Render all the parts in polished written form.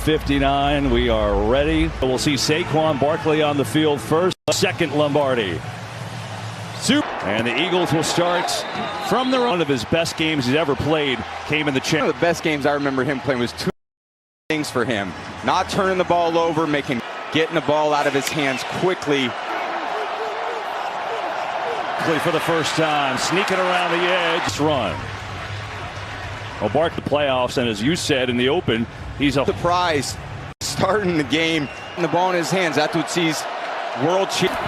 1:59. We are ready. We'll see Saquon Barkley on the field first. Second Lombardi. And the Eagles will start from the one of his best games he's ever played. Came in the chin. One of the best games I remember him playing was two things for him: not turning the ball over, getting the ball out of his hands quickly. For the first time, sneaking around the edge, run. Well, Barkley the playoffs, and as you said in the open, he's a surprise starting the game. And the ball in his hands. That's what sees world champ.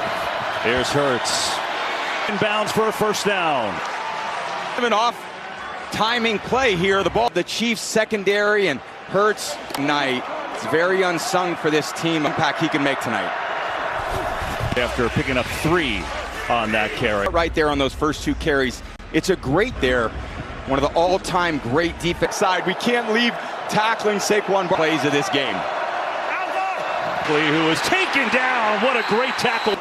Here's Hurts. Inbounds for a first down. An off timing play here. The ball, the Chiefs secondary, and Hurts night. It's very unsung for this team. Impact he can make tonight. After picking up 3 on that carry. Right there on those first 2 carries. It's a great there. One of the all-time great defense side. We can't leave tackling Saquon plays of this game. Who was taken down. What a great tackle.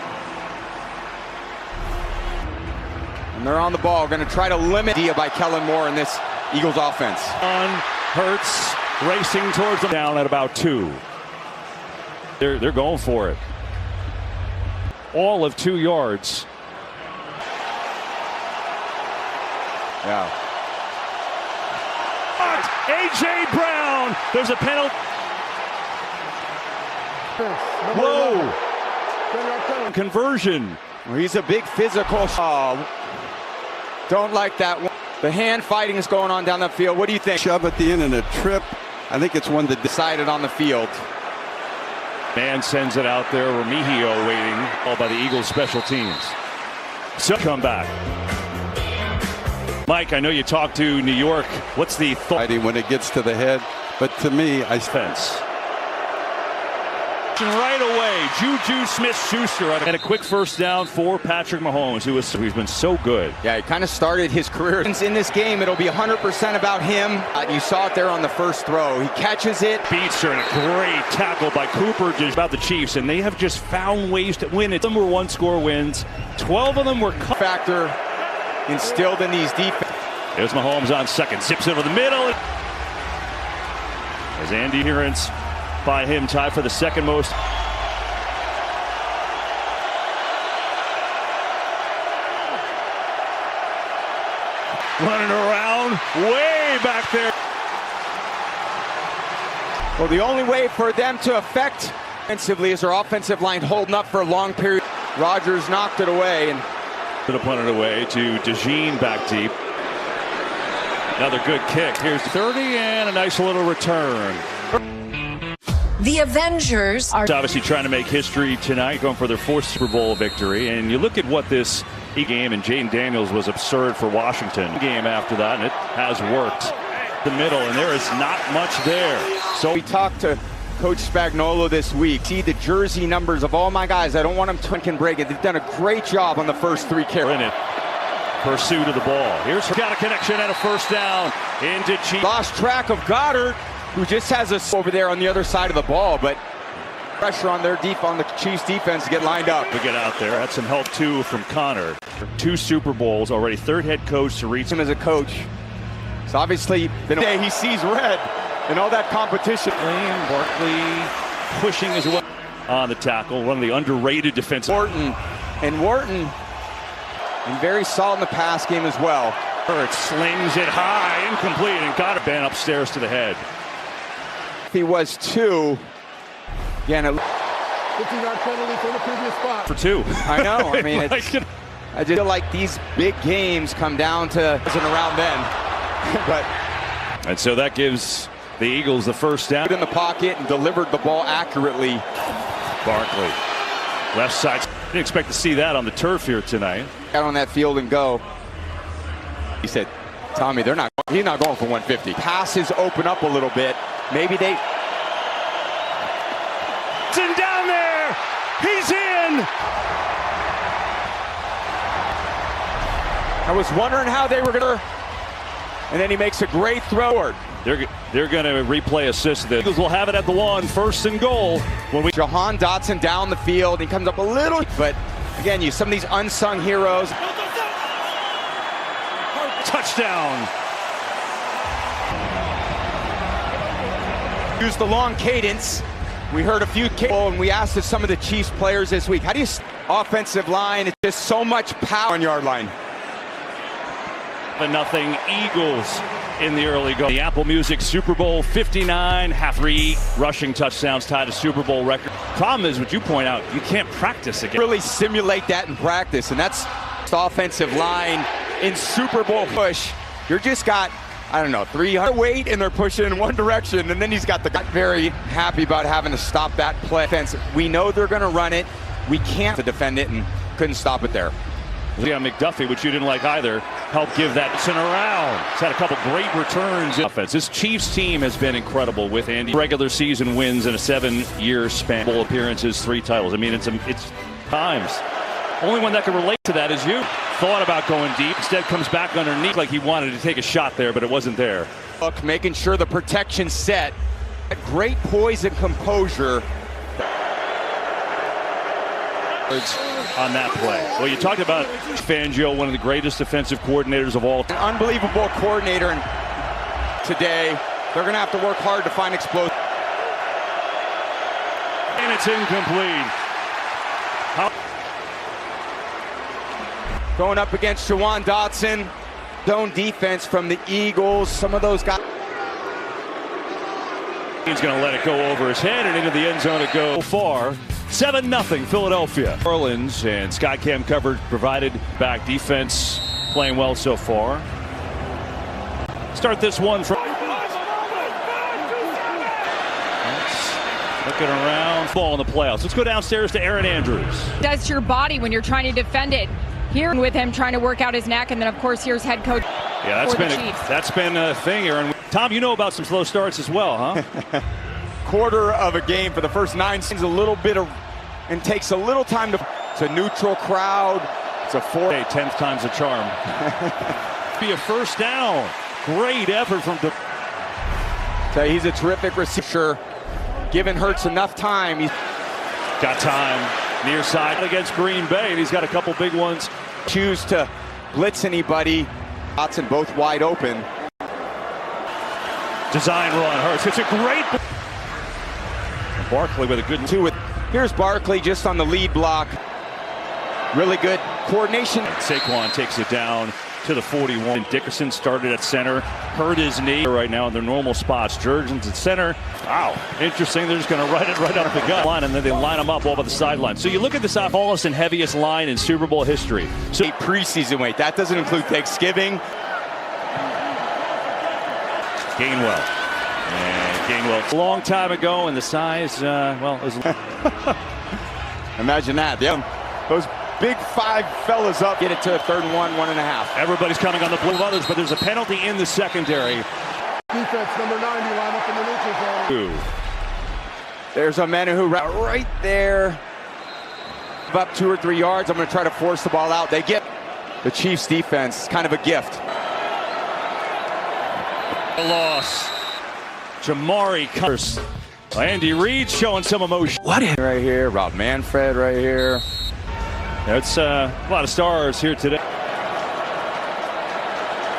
And they're on the ball. Going to try to limit Dia by Kellen Moore in this Eagles offense. On Hurts racing towards them. Down at about 2. They're going for it. All of 2 yards. Yeah. A.J. Brown. There's a penalty. Whoa. Conversion. Well, he's a big physical. Don't like that one. The hand fighting is going on down the field. What do you think? Shove at the end and a trip. I think it's one that decided on the field. Man sends it out there. Remigio waiting. All by the Eagles special teams. So come back. Mike, I know you talked to New York. What's the thought when it gets to the head? But to me, fence. Right away, Juju Smith-Schuster and a quick first down for Patrick Mahomes, who's been so good. Yeah, he kind of started his career in this game. It'll be 100% about him. You saw it there on the first throw. He catches it. Beats her, and a great tackle by Cooper just about the Chiefs, and they have just found ways to win it. Some were one-score wins. 12 of them were factor instilled in these defense. There's Mahomes on second. Zips it over the middle. As Andy Herence by him, tied for the second most. Running around way back there. Well, the only way for them to affect offensively is their offensive line holding up for a long period. Rodgers knocked it away and to punt it away to DeJean back deep. Another good kick. Here's 30 and a nice little return. The Avengers are obviously trying to make history tonight, going for their 4th Super Bowl victory. And you look at what this game, and Jaden Daniels was absurd for Washington. Game after that, and it has worked. The middle, and there is not much there. So we talked to Coach Spagnuolo this week. See the jersey numbers of all my guys. I don't want them to can break it. They've done a great job on the first 3 carries. In it. Pursuit of the ball. Here's got a connection and a first down into Chiefs. Lost track of Goddard, who just has us over there on the other side of the ball, but pressure on their on the Chiefs defense to get lined up. To get out there. Had some help too from Connor. 2 Super Bowls already. 3rd head coach to reach him as a coach. So obviously the day he sees red and all that competition. Barkley pushing as well on the tackle. One of the underrated defensive. Wharton and very solid in the pass game as well. It slings it high, incomplete, and got a band upstairs to the head. He was 2. Again, 50-yard penalty from the previous spot. For 2. I know. I mean, I just feel like these big games come down to wasn't around then. And so that gives the Eagles the first down. In the pocket and delivered the ball accurately. Barkley, left side. Didn't expect to see that on the turf here tonight. Out on that field and go. He said, Tommy, he's not going for 150. Passes open up a little bit. Maybe they. And down there, he's in. I was wondering how they were gonna. And then he makes a great throw. They're going to replay assist. The Eagles will have it at the 1, 1st and goal. When Jahan Dotson down the field, he comes up a little, but again, some of these unsung heroes. Touchdown. Use the long cadence. We heard a few and we asked some of the Chiefs players this week, how do you offensive line? It's just so much power on yard line. 0-0 Eagles in the early go. The Apple Music Super Bowl 59, half 3 rushing touchdowns tied a Super Bowl record. Problem is, what you point out, you can't practice again. Really simulate that in practice, and that's the offensive line in Super Bowl push. You're just got, I don't know, 300 weight, and they're pushing in one direction, and then he's got the very happy about having to stop that play. We know they're going to run it. We can't defend it, and couldn't stop it there. Leon McDuffie, which you didn't like either, helped give that around. He's had a couple great returns in offense. This Chiefs team has been incredible with Andy. Regular season wins in a 7-year span. Bowl appearances, 3 titles. I mean, it's times. Only one that can relate to that is you. Thought about going deep, instead comes back underneath like he wanted to take a shot there, but it wasn't there. Look, making sure the protection's set. Great poise and composure on that play. Well, you talked about Fangio, one of the greatest defensive coordinators of all time. An unbelievable coordinator, and today they're going to have to work hard to find explosive. And it's incomplete. Going up against Jawan Dotson. Zone defense from the Eagles. Some of those guys. He's going to let it go over his head and into the end zone to go far. 7-0 Philadelphia. Orleans and Skycam coverage provided. Back defense playing well so far. Start this one from. Looking around. Ball in the playoffs. Let's go downstairs to Aaron Andrews. Does to your body when you're trying to defend it. Here with him trying to work out his neck, and then of course here's head coach. Yeah, that's been a thing, Aaron. Tom, you know about some slow starts as well, huh? Quarter of a game for the first 9 seconds, a little bit of, and takes a little time to. It's a neutral crowd. It's a 4. Hey, 10th time's a charm. Be a first down. Great effort from. So he's a terrific receiver. Giving Hurts enough time. He's got time. Near side against Green Bay, and he's got a couple big ones. Choose to blitz anybody. Watson both wide open. Design run, Hurts. It's a great. Barkley with a good 2 with. Here's Barkley just on the lead block. Really good coordination. Saquon takes it down to the 41. Dickerson started at center, hurt his knee right now in their normal spots. Jurgens at center. Wow, interesting. They're just going to run it right up the gut line, and then they line them up all by the sideline. So you look at the tallest and heaviest line in Super Bowl history. So preseason weight. That doesn't include Thanksgiving. Gainwell. And Gainwell a long time ago, and the size, well, it was. Imagine that. Yeah. Those big 5 fellas up. Get it to 3rd and 1.5. Everybody's coming on the blue of others, but there's a penalty in the secondary. Defense number 90 line up in the neutral zone. There's a Menahu right there. Up 2 or 3 yards. I'm going to try to force the ball out. They get the Chiefs defense. Kind of a gift. A loss. Jamari Curse. Andy Reid showing some emotion. What? Right here. Rob Manfred right here. That's a lot of stars here today.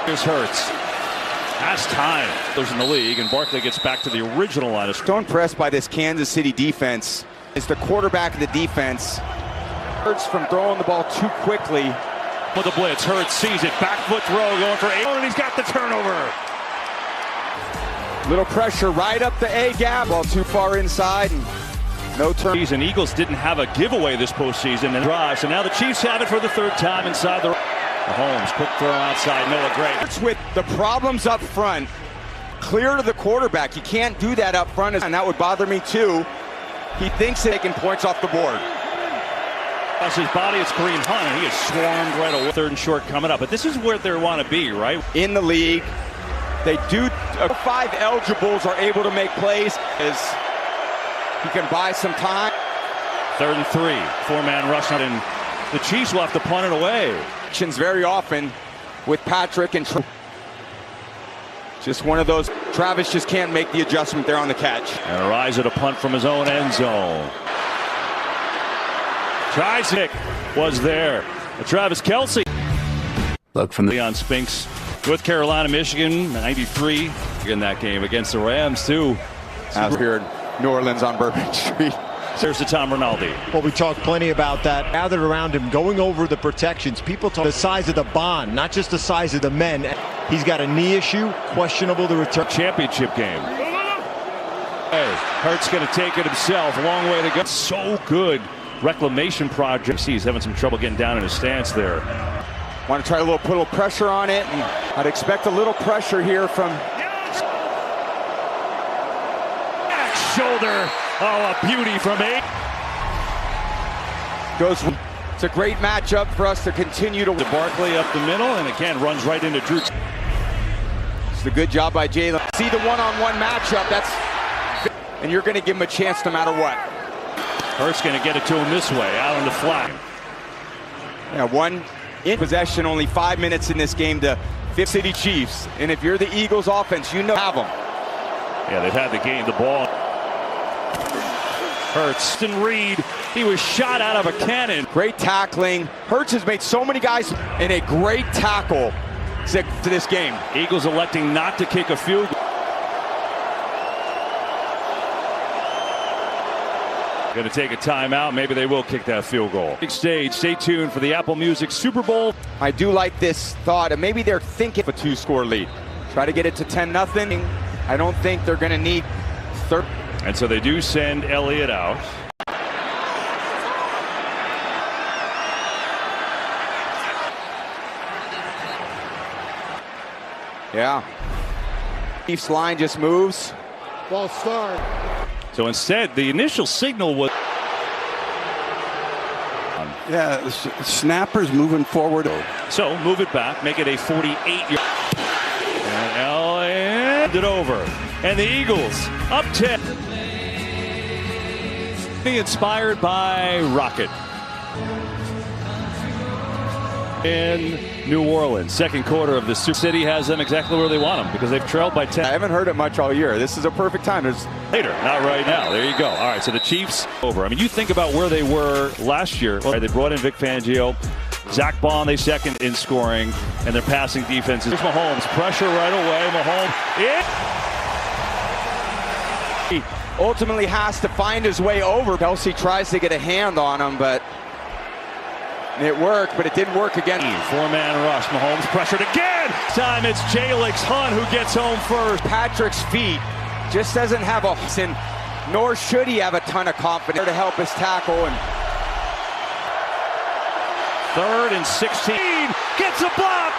Here's Hurts. Has time. There's in the league, and Barkley gets back to the original line. So impressed by this Kansas City defense. Is the quarterback of the defense. Hurts from throwing the ball too quickly. With the blitz, Hurts sees it. Back foot throw going for 8, and he's got the turnover. Little pressure right up the A gap. Ball too far inside. And no turn. And Eagles didn't have a giveaway this postseason and drive, so now the Chiefs have it for the 3rd time inside the. Mahomes, quick throw outside, Noah Gray. With the problems up front, clear to the quarterback. You can't do that up front, and that would bother me too. He thinks they're taking points off the board. Across his body, it's Kareem Hunt, and he is swarmed right away. 3rd and short coming up, but this is where they want to be, right? In the league, they do. 5 eligibles are able to make plays. He can buy some time. 3rd and 3, 4-man rush, and the Chiefs will have to punt it away. Very often with Patrick and just one of those. Travis just can't make the adjustment there on the catch. And a rise at a punt from his own end zone. Triesick was there. Travis Kelce. Look from the Leon Spinks, North Carolina, Michigan, 93 in that game against the Rams too. Out here in New Orleans on Bourbon Street. There's the Tom Rinaldi. Well, we talked plenty about that. Gathered around him, going over the protections. People talk the size of the bond, not just the size of the men. He's got a knee issue, questionable to return. Championship game. Hey, Hurts going to take it himself. Long way to go. So good. Reclamation project. He's having some trouble getting down in his stance there. Want to try to put a little pressure on it. And I'd expect a little pressure here from shoulder. Oh, a beauty from 8. It's a great matchup for us to continue to. Barkley up the middle, and again runs right into Drew. It's a good job by Jalen. See the one-on-one matchup. And you're going to give him a chance no matter what. Hurts going to get it to him this way, out on the flat. Yeah, one in possession, only 5 minutes in this game to City Chiefs. And if you're the Eagles offense, you know have them. Yeah, they've had the game, the ball. Hurts and Reed, he was shot out of a cannon. Great tackling. Hurts has made so many guys in a great tackle to this game. Eagles electing not to kick a field goal. Going to take a timeout. Maybe they will kick that field goal. Big stage. Stay tuned for the Apple Music Super Bowl. I do like this thought, and maybe they're thinking of a 2-score lead. Try to get it to 10-0. I don't think they're going to need third. And so they do send Elliott out. Yeah. Chiefs line just moves. Ball start. So instead, the initial signal was. Yeah, the snapper's moving forward. So move it back, make it a 48-yard. And Elliott it over. And the Eagles up 10. Inspired by Rocket. In New Orleans, second quarter of the Super City has them exactly where they want them because they've trailed by 10. I haven't heard it much all year. This is a perfect time. Later, not right now. There you go. All right, so the Chiefs over. I mean, you think about where they were last year. They brought in Vic Fangio. Zach Bond, they second in scoring, and their passing defense. Here's Mahomes. Pressure right away. Mahomes. He ultimately has to find his way over. Kelsey tries to get a hand on him, but it worked, but it didn't work again. Four-man rush. Mahomes pressured again. Time it's Jalix Hunt who gets home first. Patrick's feet just doesn't have nor should he have a ton of confidence to help his tackle. And 3rd and 16. Gets a block.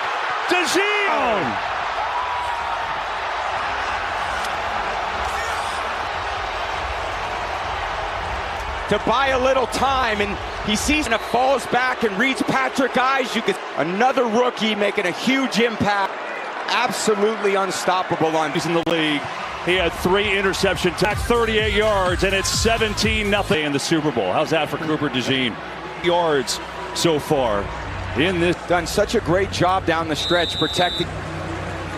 DeGene. To buy a little time, and he sees and it falls back and reads Patrick eyes. You could another rookie making a huge impact. Absolutely unstoppable on he's in the league. He had 3 interceptions, 38 yards, and it's 17-0 in the Super Bowl. How's that for Cooper DeJean? Yards so far in this. Done such a great job down the stretch protecting.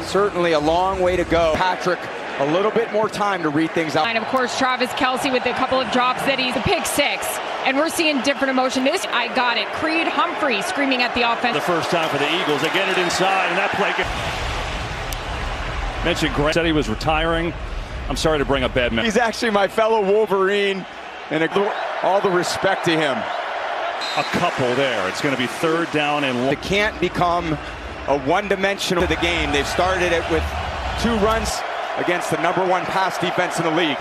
Certainly a long way to go. Patrick, a little bit more time to read things out. And of course, Travis Kelce with a couple of drops that he's a pick 6. And we're seeing different emotion. This, I got it. Creed Humphrey screaming at the offense. The first time for the Eagles. They get it inside, and that play. Mentioned Grant said he was retiring. I'm sorry to bring up bad memories. He's actually my fellow Wolverine, and all the respect to him. A couple there. It's going to be 3rd down and It can't become a one-dimensional to the game. They've started it with 2 runs against the #1 pass defense in the league.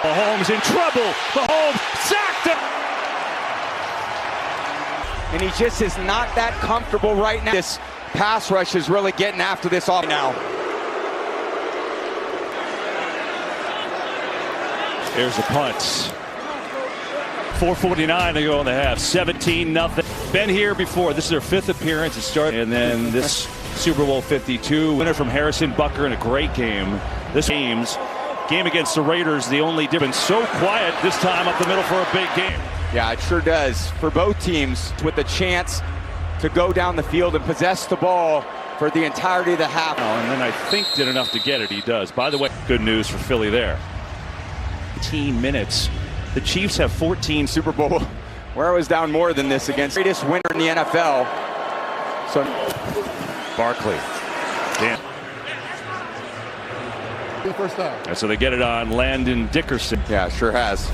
Mahomes in trouble. Mahomes sacked him. And he just is not that comfortable right now. This pass rush is really getting after this off now. There's the punts. 4:49 to go in the half. 17-0. Been here before. This is their 5th appearance. It started, and then this Super Bowl 52 winner from Harrison Butker in a great game. This game against the Raiders, the only difference. So quiet this time up the middle for a big game. Yeah, it sure does for both teams, with the chance to go down the field and possess the ball for the entirety of the half. And then I think did enough to get it. He does. By the way, good news for Philly there. 18 minutes. The Chiefs have 14. Super Bowl where I was down more than this against the greatest winner in the NFL. So Barkley. Damn. First down. And so they get it on Landon Dickerson. Yeah, sure has.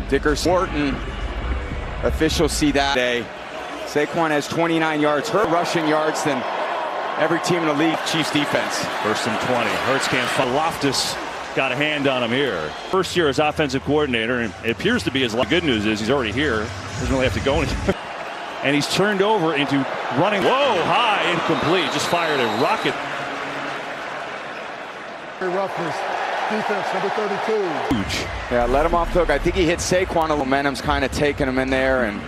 Dickerson, Morton, officials see that today. Saquon has 29 yards, rushing yards than every team in the league. Chiefs defense. First and 20. Hurts can't find. Loftus got a hand on him here. First year as offensive coordinator, and it appears to be his good news is he's already here. Doesn't really have to go anywhere. And he's turned over into running. Whoa, high, incomplete. Just fired a rocket. Roughness. Defense, number 32. Huge. Yeah, let him off the hook. I think he hit Saquon. Momentum's kind of taking him in there, and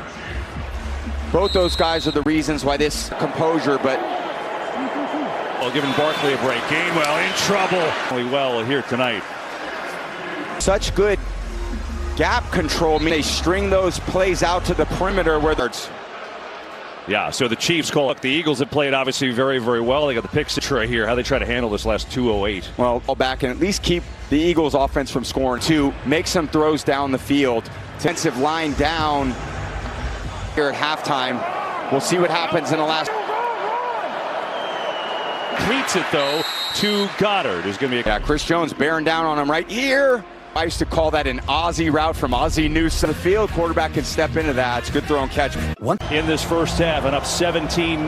both those guys are the reasons why this composure, but giving Barkley a break. Gainwell in trouble. Well here tonight. Such good gap control. They string those plays out to the perimeter where they're... Yeah, so the Chiefs call. Look, the Eagles have played obviously very, very well. They got the pick six right here. How they try to handle this last 2:08. Well, back and at least keep the Eagles offense from scoring. To make some throws down the field. Defensive line down here at halftime. We'll see what happens in the last... Completes it though to Goddard. There's going to be Yeah, Chris Jones bearing down on him right here. I used to call that an Aussie route from Ozzie Newsome. The field quarterback can step into that. It's a good throw and catch. In this first half and up 17-0.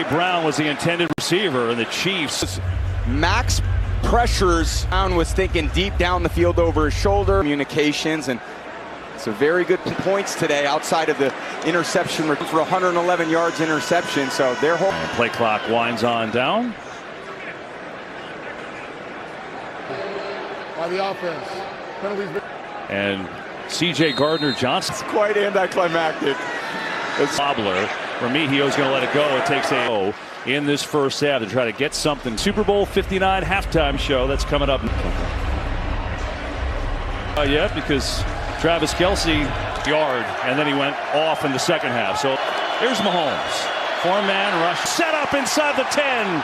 Brown was the intended receiver, and the Chiefs. Max pressures. Brown was thinking deep down the field over his shoulder. Communications, and it's a very good points today outside of the interception for 111 yards interception. So their whole play clock winds on down. By the offense. Penalties. And C.J. Gardner-Johnson. It's quite anticlimactic. It's wobbler. Remigio's going to let it go. It takes a O in this first half to try to get something. Super Bowl 59 halftime show that's coming up. Yeah, because Travis Kelce yard, and then he went off in the second half. So here's Mahomes. Four-man rush. Set up inside the 10.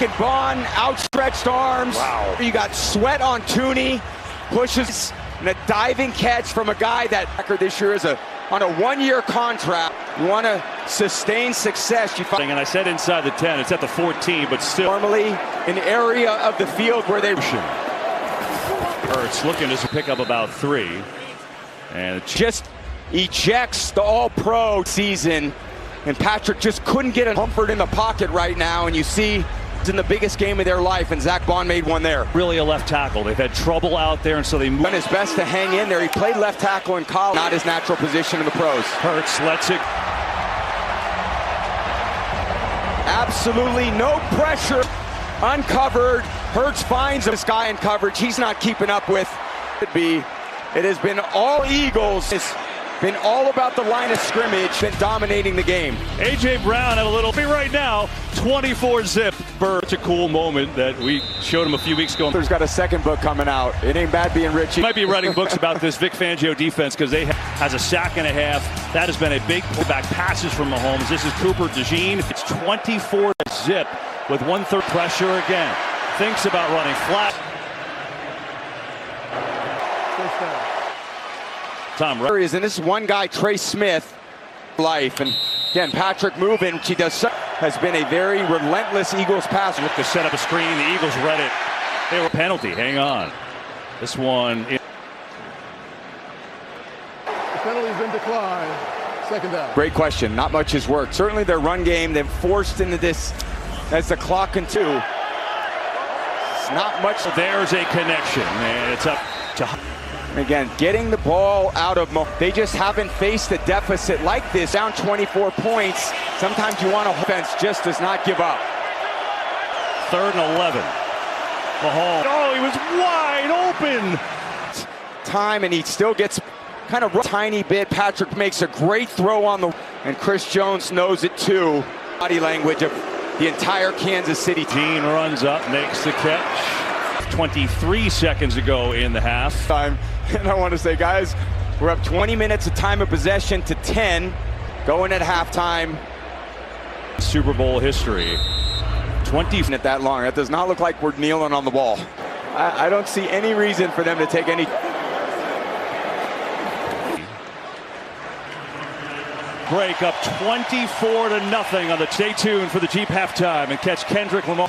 And Bond, outstretched arms. Wow. You got Sweat on Tooney, pushes, and a diving catch from a guy that this year is on a one-year contract. You want to sustain success. And I said inside the 10. It's at the 14, but still. Normally an area of the field where they... Hurts looking to pick up about 3. And just ejects the All-Pro season. And Patrick just couldn't get a comfort in the pocket right now. And you see... in the biggest game of their life, and Zach Bond made one there. Really a left tackle. They've had trouble out there, and so they done his best to hang in there. He played left tackle in college, not his natural position in the pros. Hurts lets it. Absolutely no pressure. Uncovered. Hurts finds this guy in coverage. He's not keeping up with. It has been all Eagles. It's been all about the line of scrimmage, been dominating the game. A.J. Brown had a little bit right now, 24-zip. Such a cool moment that we showed him a few weeks ago. There's got a second book coming out. It ain't bad being rich. He might be writing books about this Vic Fangio defense because they has a sack and a half. That has been a big pullback passes from Mahomes. This is Cooper DeJean. It's 24-zip with 1/3 pressure again. Thinks about running flat. Tom is, and this is one guy, Trey Smith, life, and again Patrick moving. She does has been a very relentless Eagles pass. With the set up a screen, the Eagles read it. They were penalty. Hang on, this one. The penalty's been declined. Second down. Great question. Not much has worked. Certainly their run game. They've forced into this as the clock and 2. It's not much. There's a connection, and it's up to. Again, getting the ball out of they just haven't faced a deficit like this. Down 24 points. Sometimes you want a offense just does not give up. 3rd and 11. Mahomes. Oh, he was wide open. Time, and he still gets kind of a tiny bit. Patrick makes a great throw on the, and Chris Jones knows it too. Body language of the entire Kansas City team. Runs up, makes the catch. 23 seconds ago in the half. Time. And I want to say, guys, we're up 20 minutes of time of possession to 10, going at halftime. Super Bowl history. 20 minutes that long. That does not look like we're kneeling on the ball. I don't see any reason for them to take any. break, up 24-0 on the. Stay tuned for the Jeep halftime and catch Kendrick Lamar.